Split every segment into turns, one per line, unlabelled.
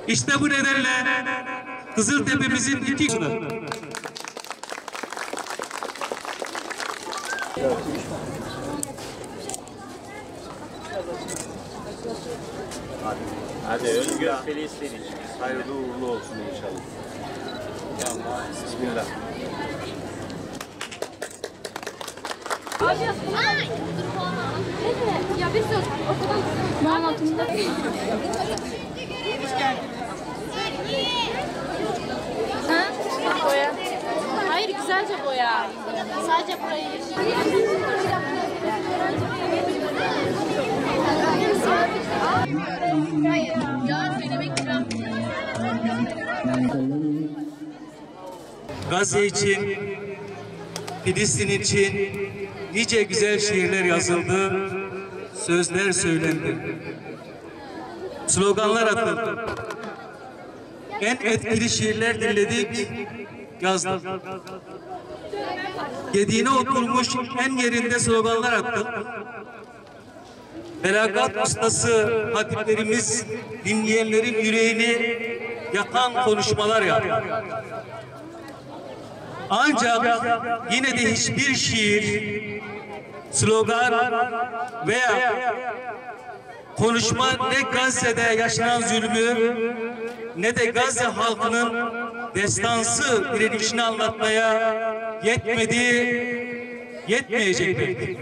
İşte bu nedenle Kızıltepe'mizin iki
Hadi Özgür Filistin için hayırlı uğurlu olsun inşallah. Bismillah.
Ya bir söz okuldan Mahmut'un da boya. Hayır, güzelce boya. Sadece burayı.
Gazze için, Filistin için nice güzel şiirler yazıldı, sözler söylendi. Sloganlar atıldı. En etkili şiirler dinledik, yazdık. Gediğine oturmuş en yerinde sloganlar attık. Belagat ustası hatiplerimiz dinleyenlerin yüreğini yakan konuşmalar yaptı. Ancak yine de hiçbir şiir, slogan veya konuşma ne Gazze'de yaşanan zulmü ne de Gazze halkının destansı direnişini anlatmaya yetmeyecektir.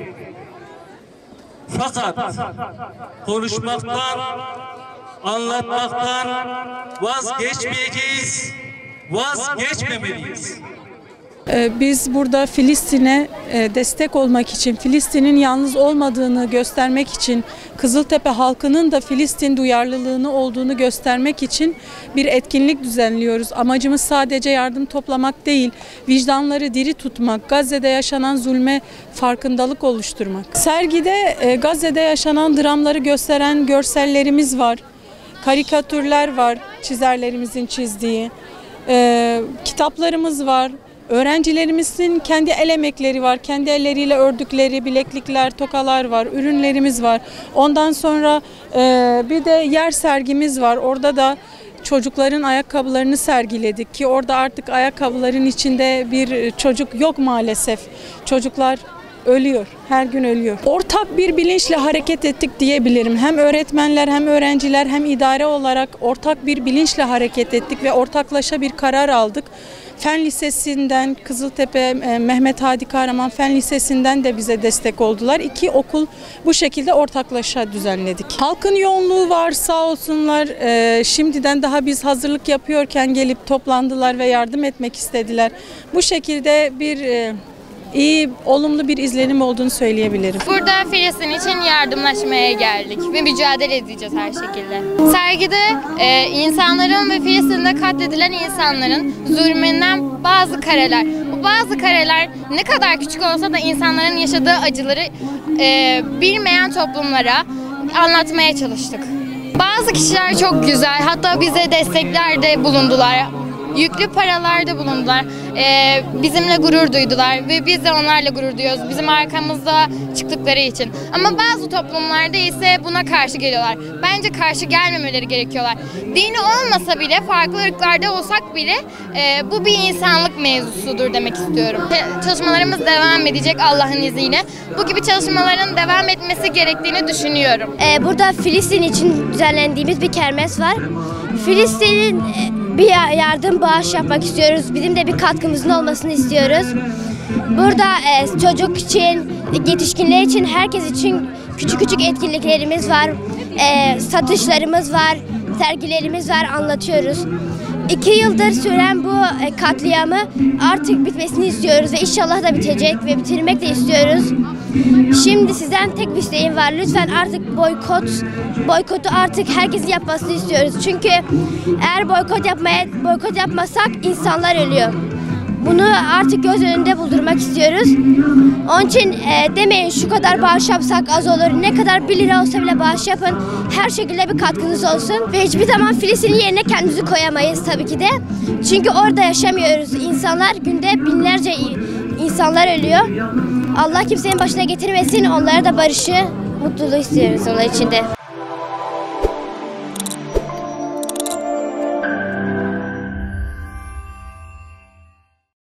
Fakat konuşmaktan, anlatmaktan vazgeçmeyeceğiz, vazgeçmemeliyiz.
Biz burada Filistin'e destek olmak için, Filistin'in yalnız olmadığını göstermek için, Kızıltepe halkının da Filistin duyarlılığını olduğunu göstermek için bir etkinlik düzenliyoruz. Amacımız sadece yardım toplamak değil, vicdanları diri tutmak, Gazze'de yaşanan zulme farkındalık oluşturmak. Sergide Gazze'de yaşanan dramları gösteren görsellerimiz var, karikatürler var, çizerlerimizin çizdiği, kitaplarımız var. Öğrencilerimizin kendi el emekleri var, kendi elleriyle ördükleri bileklikler, tokalar var, ürünlerimiz var. Ondan sonra bir de yer sergimiz var. Orada da çocukların ayakkabılarını sergiledik ki orada artık ayakkabıların içinde bir çocuk yok maalesef. Çocuklar ölüyor, her gün ölüyor. Ortak bir bilinçle hareket ettik diyebilirim. Hem öğretmenler, hem öğrenciler, hem idare olarak ortak bir bilinçle hareket ettik ve ortaklaşa bir karar aldık. Fen Lisesi'nden, Kızıltepe Mehmet Hadi Kahraman Fen Lisesi'nden de bize destek oldular. İki okul bu şekilde ortaklaşa düzenledik. Halkın yoğunluğu var, sağ olsunlar. Şimdiden daha biz hazırlık yapıyorken gelip toplandılar ve yardım etmek istediler. Bu şekilde bir iyi, olumlu bir izlenim olduğunu söyleyebilirim.
Burada Filistin için yardımlaşmaya geldik ve mücadele edeceğiz her şekilde. Sergide insanların ve Filistin'de katledilen insanların zulmünden bazı kareler. Bu bazı kareler ne kadar küçük olsa da insanların yaşadığı acıları bilmeyen toplumlara anlatmaya çalıştık. Bazı kişiler çok güzel, hatta bize desteklerde bulundular. Yüklü paralarda bulundular, bizimle gurur duydular ve biz de onlarla gurur duyuyoruz, bizim arkamızda çıktıkları için. Ama bazı toplumlarda ise buna karşı geliyorlar. Bence karşı gelmemeleri gerekiyorlar. Dini olmasa bile, farklı ırklarda olsak bile bu bir insanlık mevzusudur demek istiyorum. Çalışmalarımız devam edecek Allah'ın izniyle. Bu gibi çalışmaların devam etmesi gerektiğini düşünüyorum.
Burada Filistin için düzenlendiğimiz bir kermes var. Filistin'in bir yardım bağış yapmak istiyoruz. Bizim de bir katkımızın olmasını istiyoruz. Burada çocuk için, yetişkinler için, herkes için küçük küçük etkinliklerimiz var. Satışlarımız var, sergilerimiz var, anlatıyoruz. 2 yıldır süren bu katliamı artık bitmesini istiyoruz ve inşallah da bitecek ve bitirmek de istiyoruz. Şimdi sizden tek bir isteğim var. Lütfen artık boykotu artık herkesin yapmasını istiyoruz. Çünkü eğer boykot yapmasak insanlar ölüyor. Bunu artık göz önünde buldurmak istiyoruz. Onun için demeyin şu kadar bağış yapsak az olur. Ne kadar 1 lira olsa bile bağış yapın. Her şekilde bir katkınız olsun. Ve hiçbir zaman Filistin'in yerine kendimizi koyamayız tabii ki de. Çünkü orada yaşamıyoruz. İnsanlar günde binlerce insanlar ölüyor. Allah kimsenin başına getirmesin. Onlara da barışı, mutluluğu istiyoruz onlar için de.